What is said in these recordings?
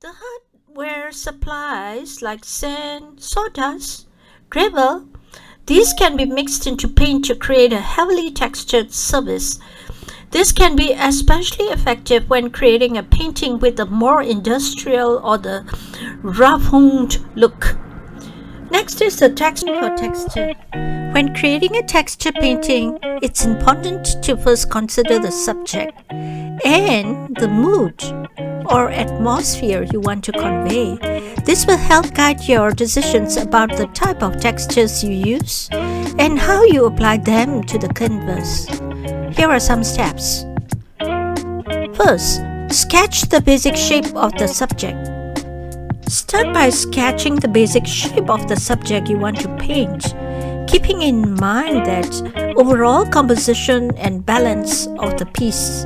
The hardware supplies like sand, sawdust, gravel, these can be mixed into paint to create a heavily textured surface. This can be especially effective when creating a painting with a more industrial or the rough-hewn look. Next is the texture for texture. When creating a texture painting, it's important to first consider the subject and the mood or atmosphere you want to convey. This will help guide your decisions about the type of textures you use and how you apply them to the canvas. Here are some steps. First, sketch the basic shape of the subject. Start by sketching the basic shape of the subject you want to paint, keeping in mind that overall composition and balance of the piece.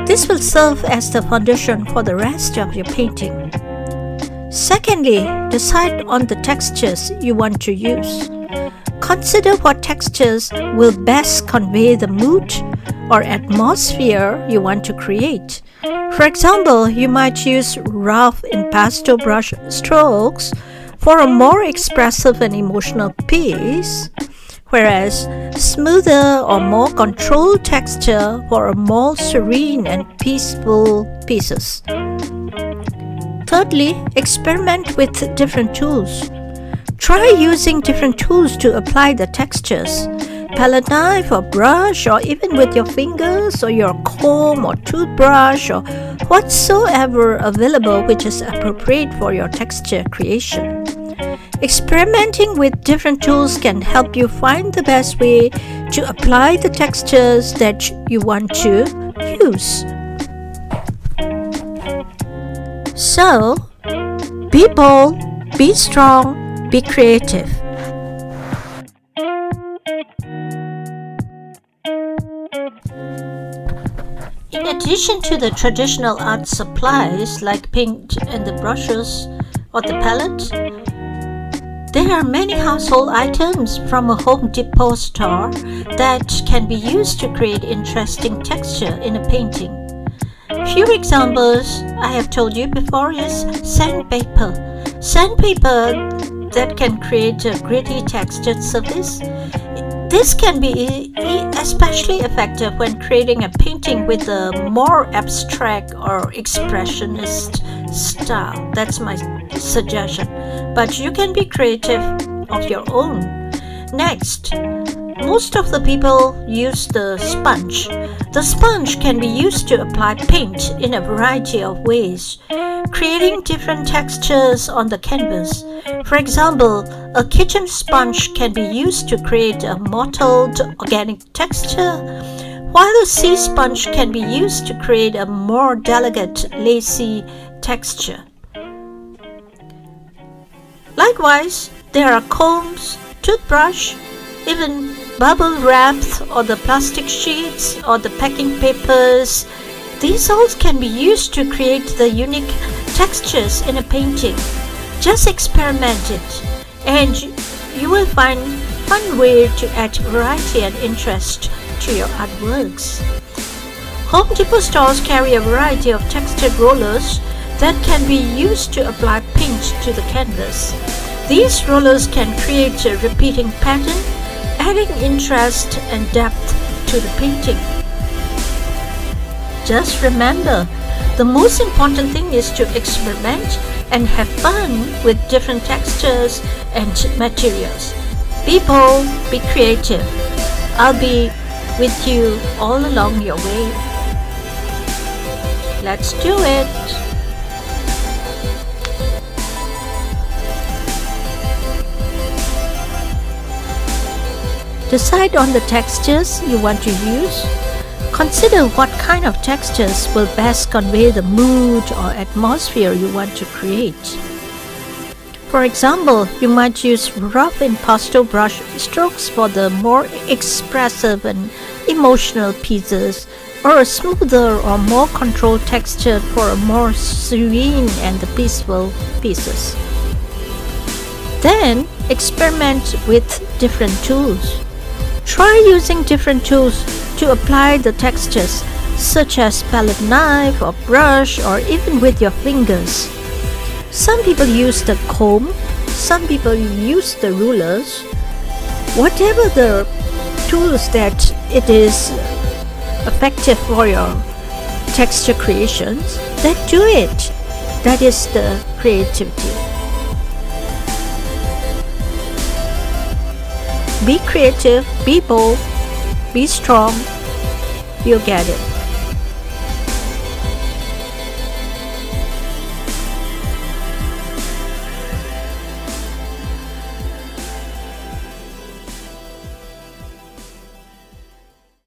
This will serve as the foundation for the rest of your painting. Secondly, decide on the textures you want to use. Consider what textures will best convey the mood or atmosphere you want to create. For example, you might use rough and pastel brush strokes for a more expressive and emotional piece, whereas smoother or more controlled texture for a more serene and peaceful pieces. Thirdly, experiment with different tools. Try using different tools to apply the textures. Palette knife or brush, or even with your fingers or your comb or toothbrush or whatsoever available which is appropriate for your texture creation. Experimenting with different tools can help you find the best way to apply the textures that you want to use. So, be bold, be strong, be creative. In addition to the traditional art supplies like paint and the brushes or the palette, there are many household items from a Home Depot store that can be used to create interesting texture in a painting. Few examples I have told you before is sandpaper. Sandpaper that can create a gritty textured surface. This can be especially effective when creating a painting with a more abstract or expressionist style. That's my suggestion. But you can be creative of your own. Next, most of the people use the sponge. The sponge can be used to apply paint in a variety of ways, creating different textures on the canvas. For example, a kitchen sponge can be used to create a mottled organic texture, while a sea sponge can be used to create a more delicate, lacy texture. Likewise, there are combs, toothbrush, even bubble wrap or the plastic sheets or the packing papers. These all can be used to create the unique textures in a painting. Just experiment it and you will find fun way to add variety and interest to your artworks. Home Depot stores carry a variety of textured rollers that can be used to apply paint to the canvas. These rollers can create a repeating pattern, adding interest and depth to the painting. Just remember, the most important thing is to experiment and have fun with different textures and materials. Be bold, be creative. I'll be with you all along your way. Let's do it! Decide on the textures you want to use. Consider what kind of textures will best convey the mood or atmosphere you want to create. For example, you might use rough and pastel brush strokes for the more expressive and emotional pieces, or a smoother or more controlled texture for a more serene and peaceful pieces. Then, experiment with different tools. Try using different tools to apply the textures. such as palette knife or brush or even with your fingers. Some people use the comb, some people use the rulers. Whatever the tools that it is effective for your texture creations, then do it. That is the creativity. Be creative, be bold, be strong. You'll get it.